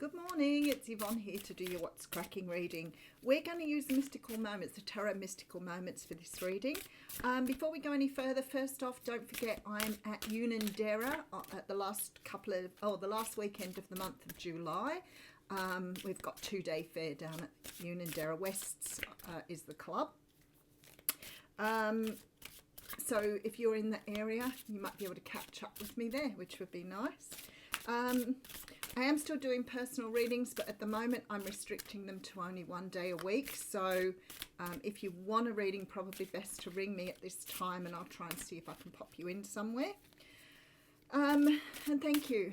Good morning, it's Yvonne here to do your What's Cracking reading. We're going to use the mystical moments, the tarot mystical moments for this reading. Before we go any further, first off, don't forget I'm at Unanderra at the last weekend of the month of July. We've got 2-day fair down at Unanderra. Wests is the club. So if you're in the area, you might be able to catch up with me there, which would be nice. I am still doing personal readings, but at the moment I'm restricting them to only 1 day a week. So if you want a reading, probably best to ring me at this time and I'll try and see if I can pop you in somewhere. And thank you.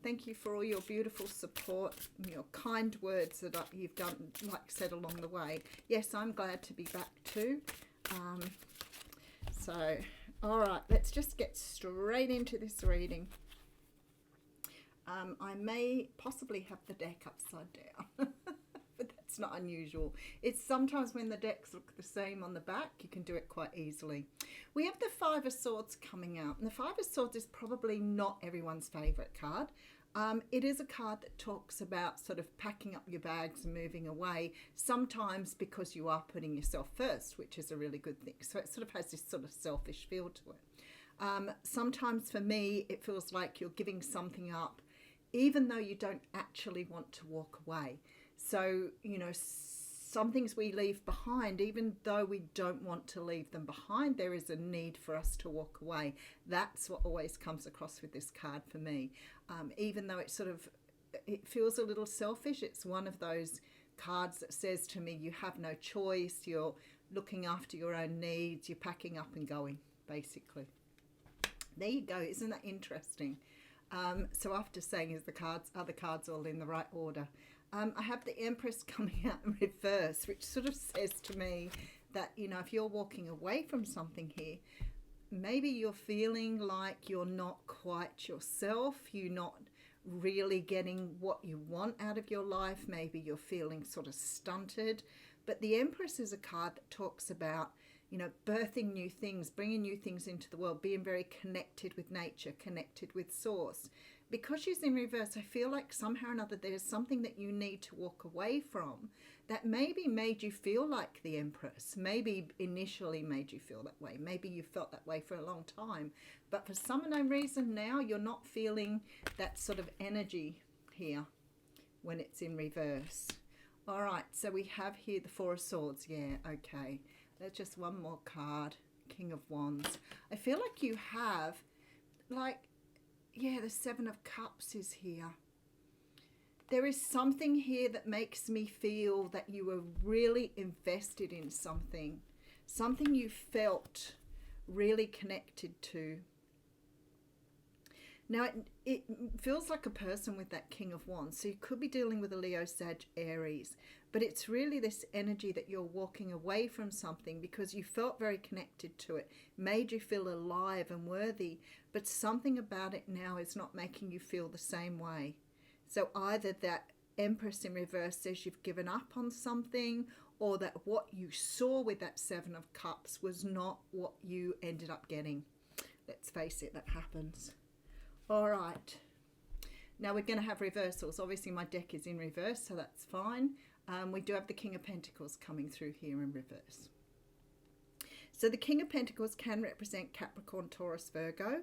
Thank you for all your beautiful support, your kind words that you've done, like said, along the way. Yes, I'm glad to be back too. So, all right, let's just get straight into this reading. I may possibly have the deck upside down, but that's not unusual. It's sometimes when the decks look the same on the back, you can do it quite easily. We have the Five of Swords coming out, and the Five of Swords is probably not everyone's favourite card. It is a card that talks about sort of packing up your bags and moving away, sometimes because you are putting yourself first, which is a really good thing. So it sort of has this sort of selfish feel to it. Sometimes for me, it feels like you're giving something up, even though you don't actually want to walk away. So, some things we leave behind, even though we don't want to leave them behind, there is a need for us to walk away. That's what always comes across with this card for me. Even though it feels a little selfish, it's one of those cards that says to me, you have no choice, you're looking after your own needs, you're packing up and going, basically. There you go, isn't that interesting? So after saying are the cards all in the right order? I have the Empress coming out in reverse, which sort of says to me that, if you're walking away from something here, maybe you're feeling like you're not quite yourself, you're not really getting what you want out of your life, maybe you're feeling sort of stunted. But the Empress is a card that talks about, birthing new things, bringing new things into the world, being very connected with nature, connected with source. Because she's in reverse, I feel like somehow or another there's something that you need to walk away from that maybe made you feel like the Empress, maybe initially made you feel that way. Maybe you felt that way for a long time, but for some unknown reason now you're not feeling that sort of energy here when it's in reverse. All right, so we have here the Four of Swords. Yeah, okay. There's just one more card, King of Wands. I feel like you have, the Seven of Cups is here. There is something here that makes me feel that you were really invested in something you felt really connected to. Now, it feels like a person with that King of Wands. So you could be dealing with a Leo, Sag, Aries. But it's really this energy that you're walking away from something because you felt very connected to it, made you feel alive and worthy. But something about it now is not making you feel the same way. So either that Empress in reverse says you've given up on something, or that what you saw with that Seven of Cups was not what you ended up getting. Let's face it, that happens. All right, now we're going to have reversals. Obviously my deck is in reverse, so that's fine. We do have the King of Pentacles coming through here in reverse. So the King of Pentacles can represent Capricorn, Taurus, Virgo.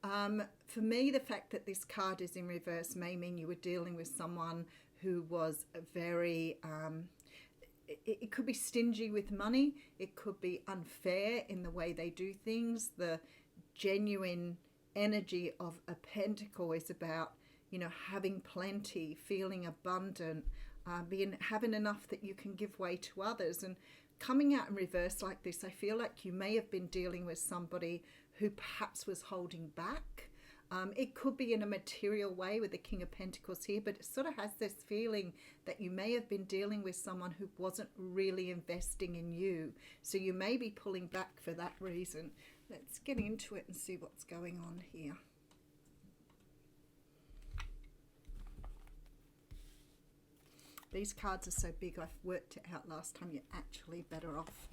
For me, the fact that this card is in reverse may mean you were dealing with someone who was very... It could be stingy with money. It could be unfair in the way they do things. The genuine energy of a pentacle is about, having plenty, feeling abundant, having enough that you can give way to others. And coming out in reverse like this, I feel like you may have been dealing with somebody who perhaps was holding back. It could be in a material way with the King of Pentacles here, but it sort of has this feeling that you may have been dealing with someone who wasn't really investing in you. So you may be pulling back for that reason. Let's get into it and see what's going on here. These cards are so big, I've worked it out last time. You're actually better off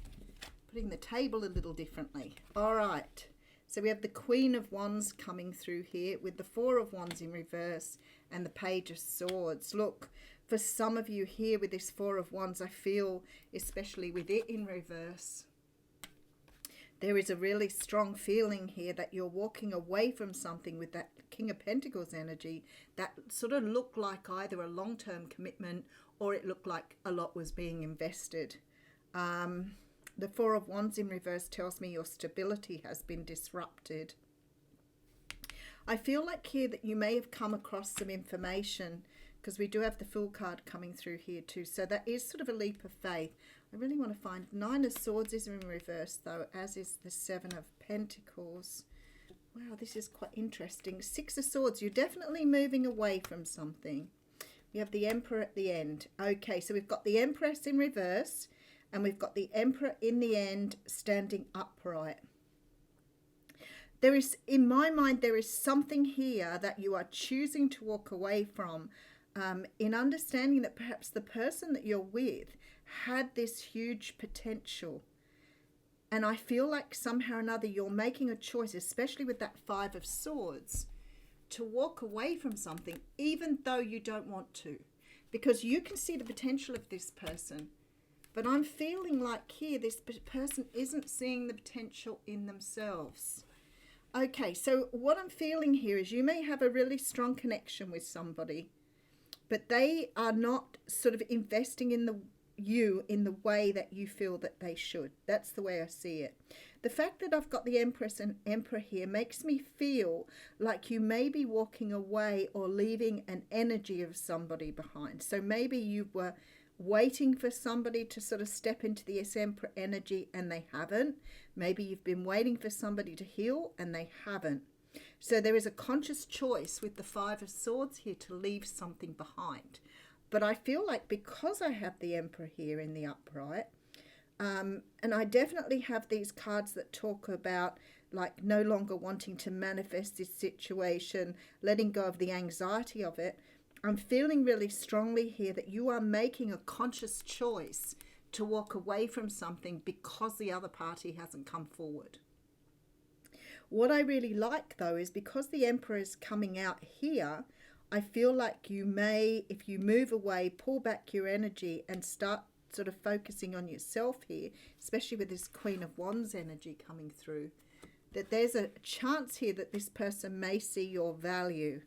putting the table a little differently. All right. So we have the Queen of Wands coming through here with the Four of Wands in reverse and the Page of Swords. Look, for some of you here with this Four of Wands, I feel, especially with it in reverse, there is a really strong feeling here that you're walking away from something with that King of Pentacles energy that sort of looked like either a long-term commitment or it looked like a lot was being invested. The Four of Wands in reverse tells me your stability has been disrupted. I feel like here that you may have come across some information, because we do have the Fool card coming through here too. So that is sort of a leap of faith. I really want to find Nine of Swords is in reverse though, as is the Seven of Pentacles. Wow, this is quite interesting. Six of Swords, you're definitely moving away from something. We have the Emperor at the end. Okay, so we've got the Empress in reverse. And we've got the Emperor in the end standing upright. There is, in my mind, there is something here that you are choosing to walk away from, in understanding that perhaps the person that you're with had this huge potential. And I feel like somehow or another you're making a choice, especially with that Five of Swords, to walk away from something, even though you don't want to. Because you can see the potential of this person. But I'm feeling like here this person isn't seeing the potential in themselves. Okay, so what I'm feeling here is you may have a really strong connection with somebody, but they are not sort of investing in you in the way that you feel that they should. That's the way I see it. The fact that I've got the Empress and Emperor here makes me feel like you may be walking away or leaving an energy of somebody behind. So maybe you were waiting for somebody to sort of step into the Emperor energy and they haven't. Maybe you've been waiting for somebody to heal and they haven't. So there is a conscious choice with the Five of Swords here to leave something behind. But I feel like because I have the Emperor here in the upright, and I definitely have these cards that talk about like no longer wanting to manifest this situation, letting go of the anxiety of it, I'm feeling really strongly here that you are making a conscious choice to walk away from something because the other party hasn't come forward. What I really like though is because the Emperor is coming out here, I feel like you may, if you move away, pull back your energy and start sort of focusing on yourself here, especially with this Queen of Wands energy coming through, that there's a chance here that this person may see your value.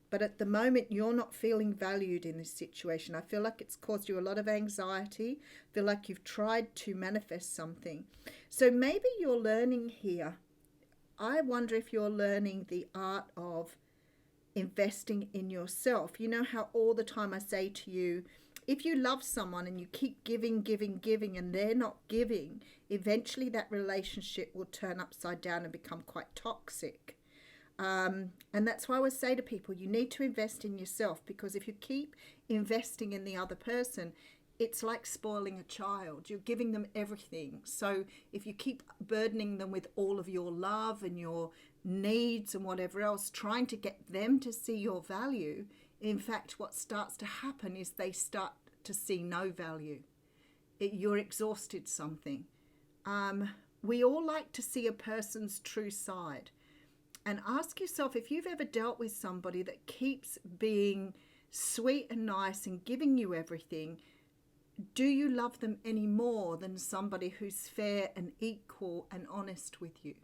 But at the moment, you're not feeling valued in this situation. I feel like it's caused you a lot of anxiety. I feel like you've tried to manifest something. So maybe you're learning here. I wonder if you're learning the art of investing in yourself. You know how all the time I say to you, if you love someone and you keep giving, and they're not giving, eventually that relationship will turn upside down and become quite toxic. And that's why I always say to people, you need to invest in yourself, because if you keep investing in the other person, it's like spoiling a child. You're giving them everything. So if you keep burdening them with all of your love and your needs and whatever else, trying to get them to see your value, in fact, what starts to happen is they start to see no value. You're exhausted something. We all like to see a person's true side. And ask yourself if you've ever dealt with somebody that keeps being sweet and nice and giving you everything, do you love them any more than somebody who's fair and equal and honest with you?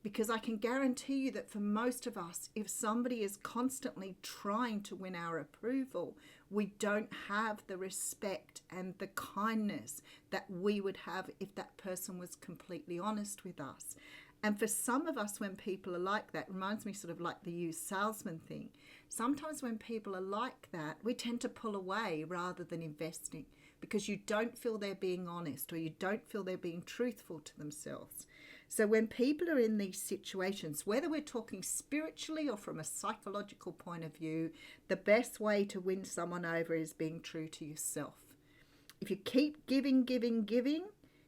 Because I can guarantee you that for most of us, if somebody is constantly trying to win our approval, we don't have the respect and the kindness that we would have if that person was completely honest with us. And for some of us, when people are like that, reminds me sort of like the used salesman thing. Sometimes when people are like that, we tend to pull away rather than investing, because you don't feel they're being honest, or you don't feel they're being truthful to themselves. So when people are in these situations, whether we're talking spiritually or from a psychological point of view, the best way to win someone over is being true to yourself. If you keep giving,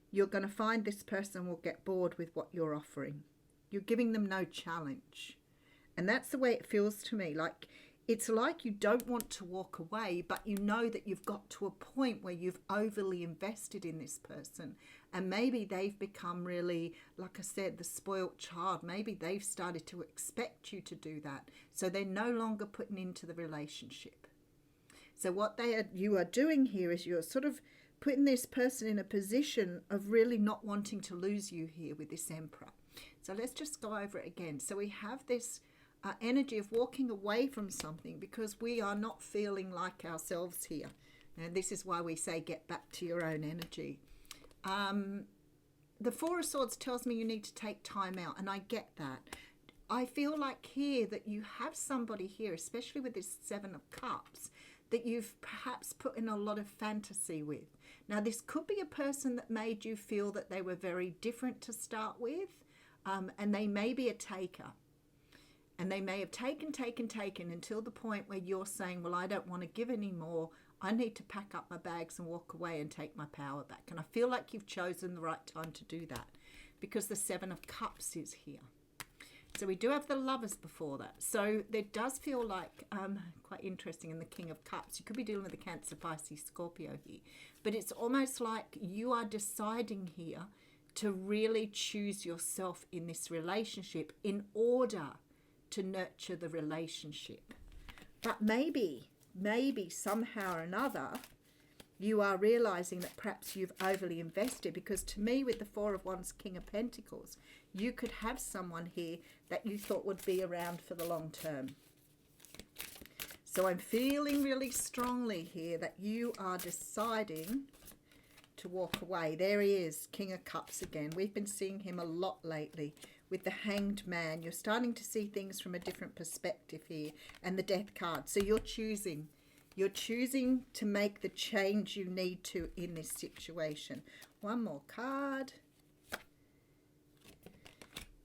you're going to find this person will get bored with what you're offering. You're giving them no challenge. And that's the way it feels to me. Like it's like you don't want to walk away, but you know that you've got to a point where you've overly invested in this person. And maybe they've become really, like I said, the spoilt child. Maybe they've started to expect you to do that. So they're no longer putting into the relationship. So what you are doing here is you're sort of putting this person in a position of really not wanting to lose you here with this Emperor. So let's just go over it again. So we have this energy of walking away from something because we are not feeling like ourselves here. And this is why we say get back to your own energy. The Four of Swords tells me you need to take time out, and I get that. I feel like here that you have somebody here, especially with this Seven of Cups, that you've perhaps put in a lot of fantasy with. Now, this could be a person that made you feel that they were very different to start with, and they may be a taker. And they may have taken until the point where you're saying, well, I don't want to give anymore. I need to pack up my bags and walk away and take my power back. And I feel like you've chosen the right time to do that because the Seven of Cups is here. So we do have the Lovers before that. So there does feel like, quite interesting in the King of Cups, you could be dealing with the Cancer, Pisces, Scorpio here. But it's almost like you are deciding here to really choose yourself in this relationship in order to nurture the relationship. But maybe somehow or another you are realizing that perhaps you've overly invested, because to me with the Four of Wands, King of Pentacles, you could have someone here that you thought would be around for the long term. So I'm feeling really strongly here that you are deciding to walk away. There he is, King of Cups again. We've been seeing him a lot lately with the Hanged Man. You're starting to see things from a different perspective here, and the Death card. So you're choosing to make the change you need to in this situation. One more card.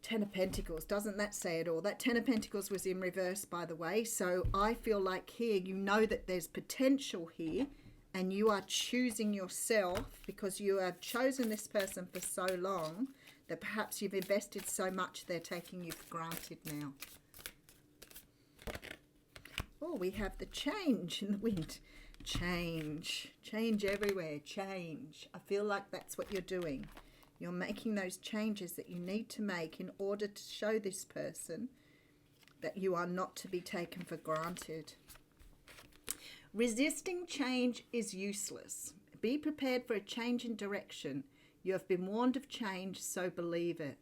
Ten of Pentacles. Doesn't that say it all? That Ten of Pentacles was in reverse, by the way. So I feel like here you know that there's potential here, and you are choosing yourself because you have chosen this person for so long that perhaps you've invested so much they're taking you for granted now. Oh, we have the change in the wind. Change everywhere, change. I feel like that's what you're doing. You're making those changes that you need to make in order to show this person that you are not to be taken for granted. Resisting change is useless. Be prepared for a change in direction. You have been warned of change, so believe it.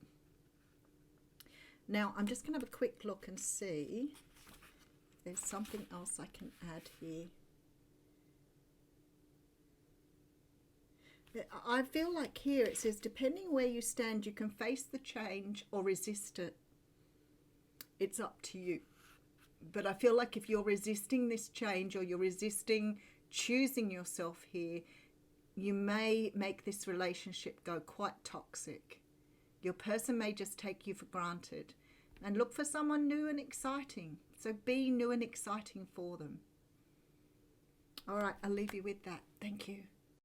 Now, I'm just going to have a quick look and see if there's something else I can add here. I feel like here it says, depending where you stand, you can face the change or resist it. It's up to you. But I feel like if you're resisting this change or you're resisting choosing yourself here, you may make this relationship go quite toxic. Your person may just take you for granted. And look for someone new and exciting. So be new and exciting for them. All right, I'll leave you with that. Thank you.